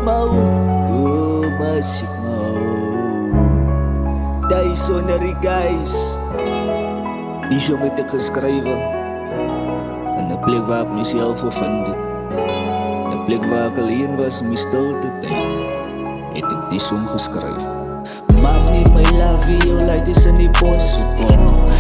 mau, masik mau. Dysonary guys. Die show met ik geschreven. En de plek waar ik mezelf vond. De plek waar ik alleen was, mijn stilte tijd. Het ik die song geschreven. Mommy, my love you like this in the boss.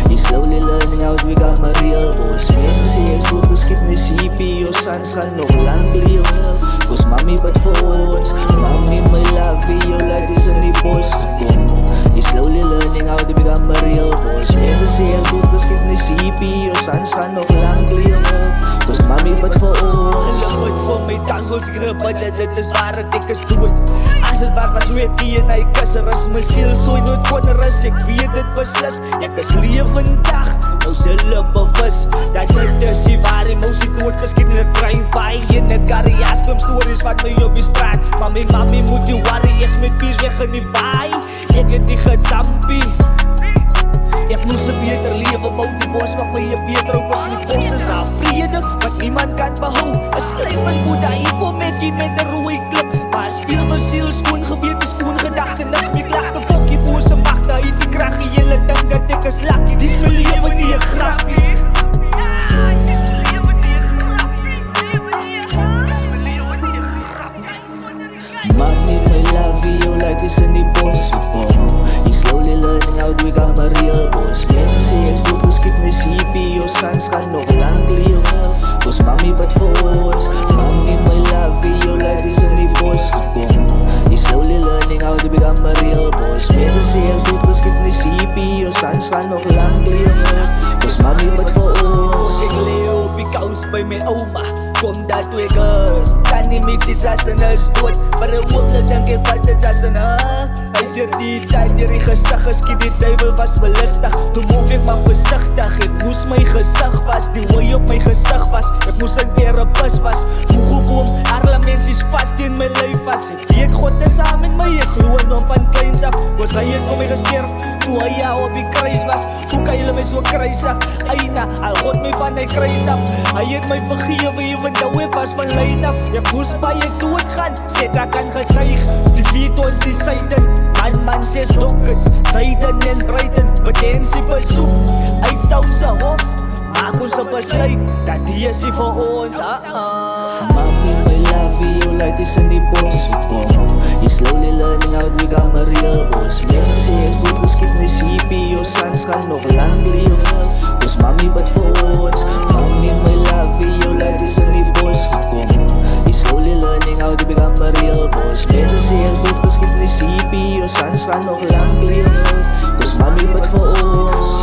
You slowly learning how to become a real boss. Mensen zeggen goed geschiedenis, CPO, sans gaan nog lang leven. Cause mommy but for ons. Mommy, my love you like this in the boss. You slowly learning how to become a real boss. Mensen zeggen goed geschiedenis, CPO, sans gaan nog lang leven. Cause mommy but for ons. Geluk het voor my tangels grip, dit is waar het ek is dood. As het waar was hoe ek die en hy kus, is my siel so nooit kon rus. Ek weet dit beslis, ek is levendig. Nou se hulle bewus, dat dit is die waar emosie doodgeskiet in 'n drive-by. In 'n karrière kom stories wat my op die straat. Maar my mami moet die worry, ek's met peace weg in die baai. Ek het die gezampie. Ek moes 'n beter lewe bou, die bos maak my 'n beter ou. Pas die bos is al vrede, wat niemand kan behou. 'n Slypend Boeddha, hier kom ek hier met 'n rooi klip. Maar speel my siel skoon, gewete skoon, gedagtenis my klagte. Fok die bose magte, uit die krag, julle dink dat ek is lucky. Dis my lewe nie 'n grappie. Mommy, my love you like this in the boss. You slowly learning how to become a real boss. Mensen zeggen goed geschiedenis, CPO, sans gaan nog lang leven. Cause mommy but for ons. Mommy, my love you like this in the boss. You slowly learning how to become a real boss. Mensen zeggen goed geschiedenis, CPO, sans gaan nog lang leven. Cause mommy but for ons. Ek leeuw op die kous by my ouma. Kom dat toe ek is, kan nie mix iets as en is dood. Maar een oomlik denk ek wat het as en hy seer die tyd dier die gesig geskiet, die duivel was belistig. Toe move ek maar voorzichtig, ek moes my gesig was. Die hooi op my gesig was, ek moes een therapist was. Hoe gekoom, alle mensies vast in my lyf was. Ek weet God is saam met my, ek glo in hom van kleins af. Was hy het vir my gesterf, toe hy jou op die kruis was. Hoe kan jylle my so kruisig, eina, al God my van die kruis af. Hy het my vergewe, even nou ek was van lijn af. Ek moes baie dood gaan, sê dat kan getuig. Die weet ons die syden, man 6 dokkets, syden en breiten. Bedensie besoek, uitstoutse hof. Maak ons 'n besluit, dat die is nie vir ons. Mommy, my love you like this in the boss. You slowly learning how to become a real boss. Mensen zeggen goed geschiedenis, CPO, sans gaan nog lang leven. Cause mommy but for ons. Mommy, my love you like this in the boss. You slowly learning how to become a real boss. Mensen zeggen goed geschiedenis, CPO, sans gaan nog lang leven. Cause mommy but for ons.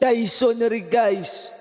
Dysonary guys.